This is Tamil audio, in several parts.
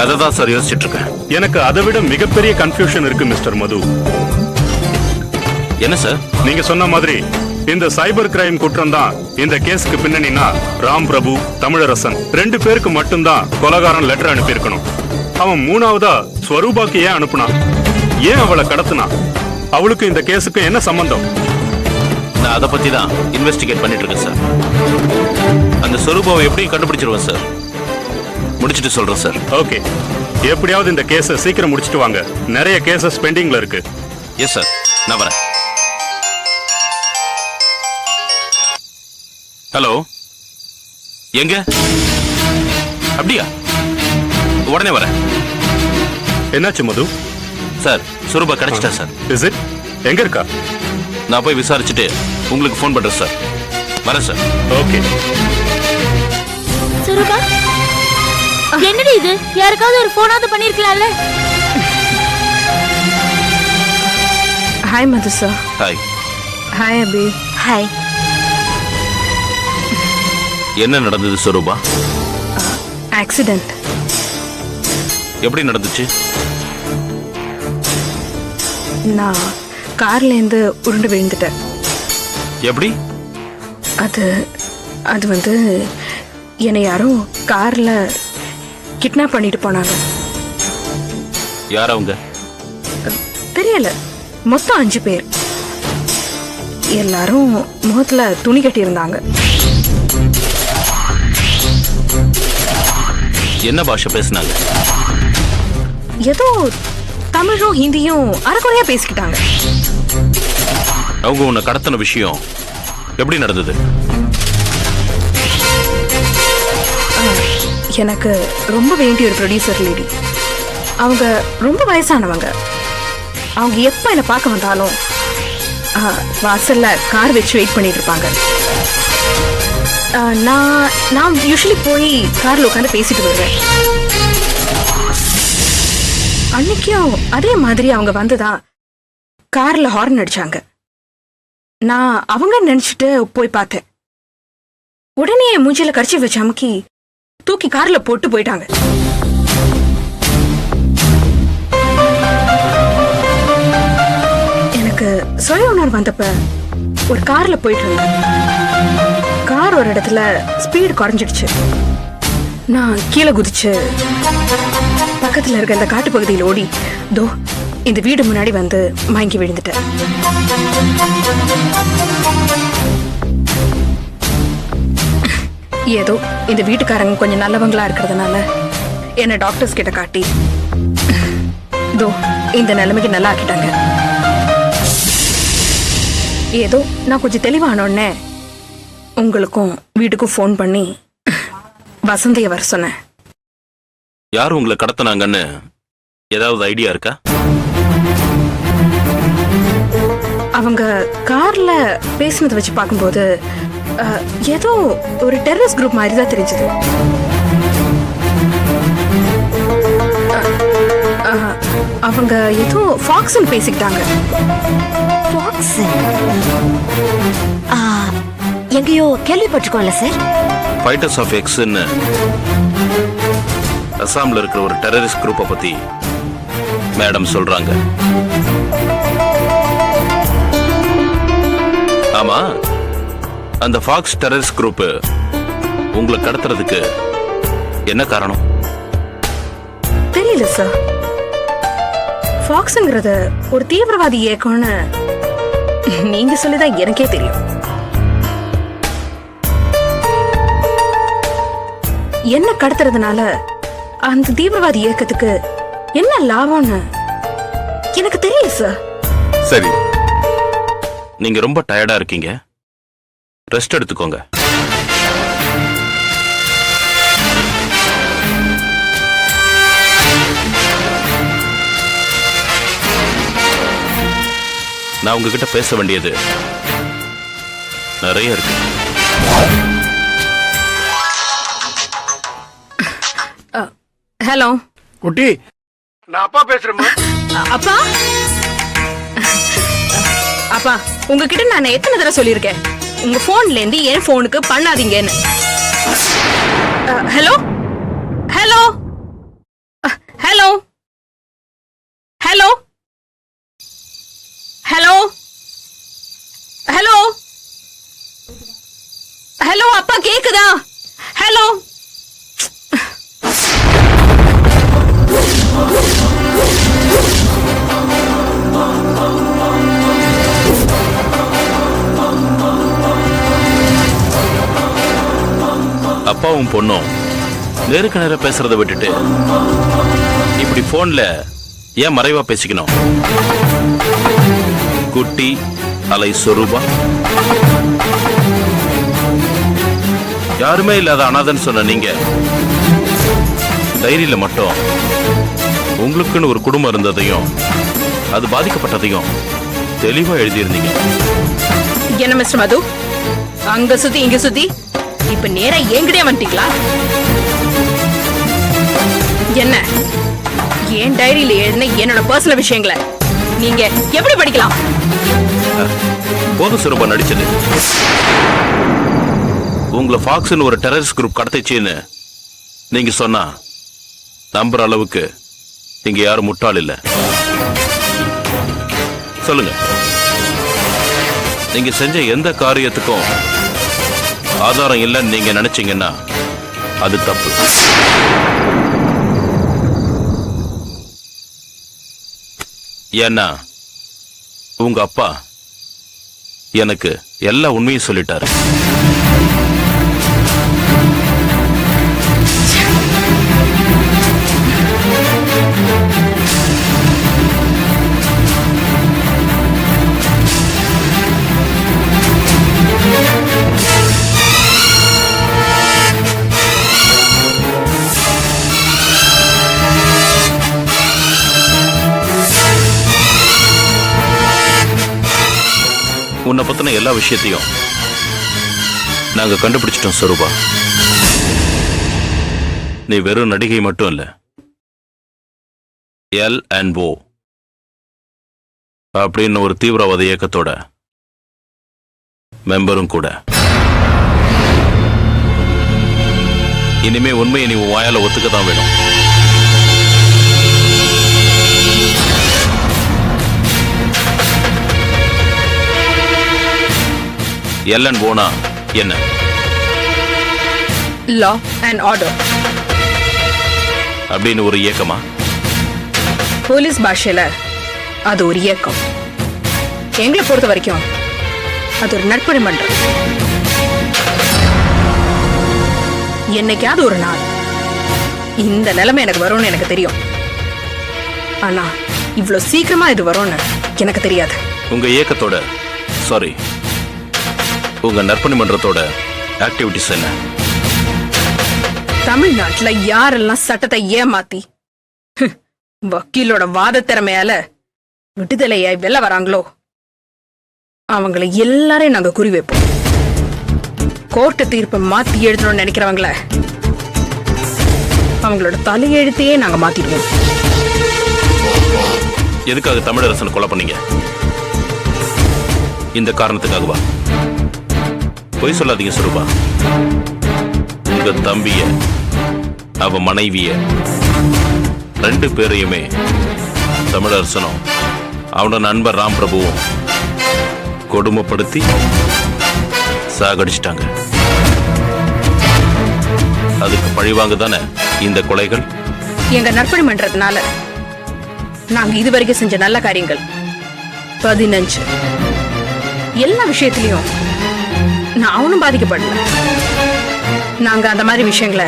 அதை தான் சார் யோசிச்சுட்டு இருக்கேன். எனக்கு அதை விட மிகப்பெரிய கன்ஃபியூஷன் இருக்கு மிஸ்டர் மது. என்ன சார்? நீங்க சொன்ன மாதிரி இந்த சைபர் கிரைம் குற்றம் தான் இந்த கேஸுக்கு பின்னணினா ராம் பிரபு, தமிழரசன் 2 பேருக்கு மட்டும்தான் கொலைகாரன் லெட்டர் அனுப்பியிருக்கணும். அவன் 3ஆவதா ஸ்வரூபாக்கு ஏன் அனுப்புனா? ஏன் அவளை கடத்தினா? அவளுக்கு இந்த கேஸுக்கு என்ன சம்பந்தம்? நான் அதை பத்தி தான் இன்வெஸ்டிகேட் பண்ணிட்டு இருக்கேன் சார். அந்த ஸ்வரூபாவை எப்படியும் கண்டுபிடிச்சிருவேன் சார். முடிச்சிட்டு சொல்றேன் சார். ஓகே, எப்படியாவது இந்த கேஸை சீக்கிரம் முடிச்சிட்டு வாங்க. நிறைய கேசஸ் பெண்டிங்ல இருக்கு. எஸ் சார், நான் வரேன். ஹலோ, எங்க? அப்படியா? உடனே வரேன். என்னாச்சு மது? சார், சுரூபா கிடைச்சிட்டா சார். Is it? எங்க இருக்கா? நான் போய் விசாரிச்சுட்டு உங்களுக்கு ஃபோன் பண்றேன் சார். வரேன் சார். ஓகே. சுரூபா, என்னடி இது? யாருக்காவது ஒரு போனாவது பண்ணிருக்கலாம்ல? ஹாய் மது சார். ஹாய். ஹாய் அபி. ஹாய். என்ன நடந்தது சுரூபா? ஆக்சிடென்ட். எப்படி நடந்துச்சு? நான் கார்லேருந்து உருண்டு விழுந்துட்டேன். எப்படி? அது வந்து என்னை யாரும் கார்ல கிட்னாப் பண்ணிட்டு போனாங்க. யார் அவங்க? தெரியல. மொத்தம் 5 பேர். எல்லாரும் முகத்துல துணி கட்டி இருந்தாங்க. என்ன பாஷை பேசினாங்க? ஏதோ தமிழும் ஹிந்தியும் அரைக்குறையா பேசிக்கிட்டாங்க. அவங்க உன்னை கடத்தின விஷயம் எப்படி நடந்தது? எனக்கு ரொம்ப வேண்டிய ஒரு ப்ரொடியூசர் லேடி. அவங்க ரொம்ப வயசானவங்க. அவங்க எப்ப என்னை பார்க்க வந்தாலும் வாசல்ல கார் வச்சு வெயிட் பண்ணிட்டு இருப்பாங்க. நான் யூஸ்வலி போய் கார்ல உட்காந்து பேசிட்டு வருவேன். அன்னைக்கும் அதே மாதிரி அவங்க வந்துதான் கார்ல ஹார்ன் அடிச்சாங்க. நான் அவங்க நினைச்சிட்டு போய் பார்த்தேன். உடனே மூஞ்சில கரிச்சி வச்சு அமுக்கி தூக்கி கார்ல போட்டு போயிட்டாங்க. எனக்கு சுய உணர்வு வந்தப்ப ஒரு கார்ல போயிட்டு இருந்தேன். கார் ஒரு இடத்துல ஸ்பீடு குறைஞ்சிடுச்சு. நான் கீழே குதிச்சு பக்கத்துல இருக்க இந்த காட்டு பகுதியில் ஓடி தோ இந்த வீடு முன்னாடி வந்து மயங்கி விழுந்துட்டேன். ஏதோ இந்த வீட்டுக்காரங்க கொஞ்சம் நல்லவங்களா இருக்கிறதுனால என்ன டாக்டர்ஸ் கிட்ட காட்டி தோ இந்த நிலைமைக்கு நல்லா ஆக்கிட்டாங்க. ஏதோ நான் கொஞ்சம் தெளிவானோடனே உங்களுக்கும் வீட்டுக்கும் ஃபோன் பண்ணி வசந்தியை வர சொன்னேன். யார் உங்களை கடத்தினாங்கன்னு ஏதாவது ஐடியா இருக்கா? அவங்க கார்ல பேசினதை வச்சு பார்க்கும்போது ஏதோ ஒரு டெரரிஸ்ட் குரூப் மாதிரி தான் தெரிஞ்சது. அவங்க ஏதோ ஃபாக்ஸ்ன்னு பேசிக்கிட்டாங்க. எங்கேயோ கேள்விப்பட்டிருக்கோம்ல சார். ஃபைட்டர்ஸ் ஆஃப் எக்ஸ்ன்னு அசாம்ல இருக்கிற ஒரு டெரரிஸ்ட் குரூப்பை பத்தி மேடம் சொல்றாங்க. ஆமா, அந்த ஃபாக்ஸ் டெரரிஸ்ட் குரூப் உங்களை கடத்துறதுக்கு என்ன காரணம்? தெரியல சார். ஃபாக்ஸ்ங்கிறது ஒரு தீவிரவாதி இயக்கம்னு நீங்க சொல்லிதான் எனக்கே தெரியும். என்ன கடத்துறதுனால அந்த தீவிரவாதி இயக்கத்துக்கு என்ன லாபம்னு எனக்கு தெரியல சார். சரி, நீங்க ரொம்ப டயர்டா இருக்கீங்க, ரெஸ்ட் எடுத்துக்கோங்க. நான் உங்ககிட்ட பேச வேண்டியது நிறைய இருக்கு. ஹலோ குட்டி, நான் அப்பா பேசுறேம்மா. அப்பா, அப்பா உங்ககிட்ட நான் எத்தனை தடவை சொல்லியிருக்கேன் உங்க போன்ல இருந்து என் போனுக்கு பண்ணாதீங்கன்னு. ஹலோ ஹலோ, கேக்குதா? ஹலோ. அப்பாவும் பொண்ணும் நேருக்கு நேரம் பேசுறதை விட்டுட்டு இப்படி போன்ல ஏன் மறைவா பேசிக்கணும்? குட்டி அலை சொரூபா யாருமே இல்லாத அனாதன்னு சொன்ன நீங்க டைரியில மட்டும் உங்களுக்குன்னு ஒரு குடும்பம் இருந்ததையும் அது பாதிக்கப்பட்டதையும் தெளிவா எழுதியிருந்தீங்க. என்ன மிஸ்டர் மது, அங்க சுத்தி இங்க சுத்தி இப்ப நேரா என்கிட்டே வந்துட்டீங்களா? என்ன என் டைரியில எழுதின என்னோட பர்சனல் விஷயங்களை நீங்க எப்படி படிக்கலாம்? போதும் சொரூபா நடிச்சது. உங்களை ஃபாக்ஸ்னு ஒரு டெரரிஸ்ட் குரூப் கடத்திச்சுன்னு நீங்க சொன்னா நம்புற அளவுக்கு இங்க யாரும் முட்டாள் இல்ல. சொல்லுங்க, நீங்க செஞ்ச எந்த காரியத்துக்கும் ஆதாரம் இல்லைன்னு நீங்க நினைச்சீங்கன்னா அது தப்பு. ஏன்னா உங்க அப்பா எனக்கு எல்லா உண்மையும் சொல்லிட்டாரு. உன்னை பத்தின எல்லா விஷயத்தையும் நாங்க கண்டுபிடிச்சிட்டோம் சொரூபா. நீ வெறும் நடிகை மட்டும் இல்ல, L&O அப்படின்னு ஒரு தீவிரவாத இயக்கத்தோட மெம்பரும் கூட. இனிமே உண்மையை நீ வாயால ஒத்துக்கதான் வேணும். L&Oனா என்ன? லா அண்ட் ஆர்டர் அப்படின்னு ஒரு இயக்கமா? போலீஸ் பாஷையில அது ஒரு இயக்கம். எங்களை பொறுத்த வரைக்கும் அது ஒரு நட்பணி மன்றம். என்னைக்காவது ஒரு நாள் இந்த நிலைமை எனக்கு வரும்னு எனக்கு தெரியும். ஆனா இவ்வளவு சீக்கிரமா இது வரும்னு எனக்கு தெரியாது. உங்க இயக்கத்தோட சாரி உங்க நற்பணி மன்றத்தோட ஆக்டிவிட்டிஸ் என்ன? தமிழ்நாட்டுல யாரெல்லாம் சட்டத்தை ஏமாத்தி வக்கீலோட வாத திறமையால விடுதலையாய் வெளில வராங்களோ அவங்களை எல்லாரையும் நாங்க குறி வைப்போம். கோர்ட்டு தீர்ப்பை மாத்தி எழுதணும்னு நினைக்கிறவங்கள அவங்களோட தலையெழுத்தையே நாங்க மாத்திடுவோம். எதுக்காக தமிழரசன் கொலை பண்ணீங்க? இந்த காரணத்துக்காகவா? பொய் சொல்லாதீங்க சொரூபா. உங்க தம்பிய, அவ மனைவிய, ரெண்டு பேரையுமே தமிழரசனும் அவனோட நண்பர் ராம் பிரபுவும் கொடுமைப்படுத்தி சாகடிச்சிட்டாங்க. அதுக்கு பழிவாங்க தானே இந்த கொலைகள்? எங்க நற்பணி மன்றத்தினால நாங்க இதுவரைக்கும் செஞ்ச நல்ல காரியங்கள் 15. எல்லா விஷயத்திலையும் நான் அவனும் பாதிக்கப்படல. நாங்க அந்த மாதிரி விஷயங்களை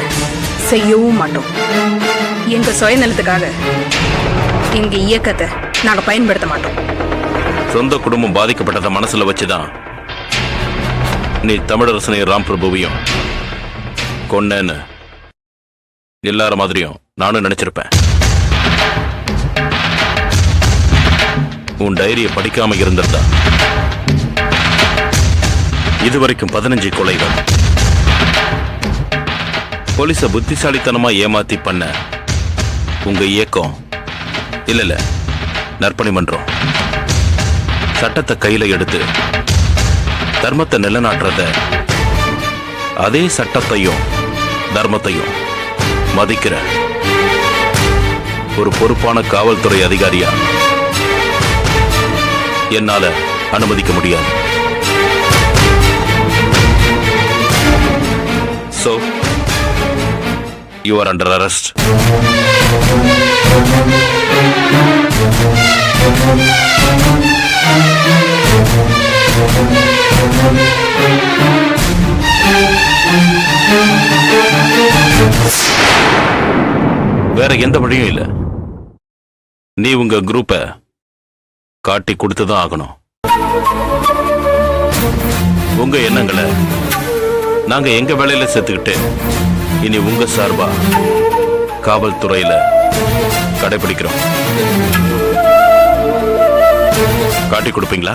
செய்யவும் மாட்டோம். எங்க சுயநலத்துக்காக எங்க இயக்கத்தை நாங்க பயன்படுத்த மாட்டோம். சொந்த குடும்பம் பாதிக்கப்பட்டதை மனசுல வச்சுதான் நீ தமிழரசனையும் ராம் பிரபுவையும் கொன்னேன்னு எல்லார மாதிரியும் நானும் நினைச்சிருப்பேன். உன் டைரியை படிக்காம இருந்திருந்தா இதுவரைக்கும் 15 கொலைகள். போலீஸ புத்திசாலித்தனமா ஏமாத்தி பண்ண உங்க இயக்கம் இல்ல நற்பணி மன்றம் சட்டத்தை கையில எடுத்து தர்மத்தை நிலைநாட்டுறத, அதே சட்டத்தையும் தர்மத்தையும் மதிக்கிற ஒரு பொறுப்பான காவல்துறை அதிகாரியா என்னால அனுமதிக்க முடியாது. You are under arrest. வேற எந்த வழியும் இல்ல. நீ உங்க குரூப்பை காட்டி கொடுத்துதான் ஆகணும். உங்க எண்ணங்களை நாங்க எங்க வேலையில சேர்த்துக்கிட்டு இனி உங்க சார்பா காவல்துறையில கடைபிடிக்கிறோம். காட்டி கொடுப்பீங்களா?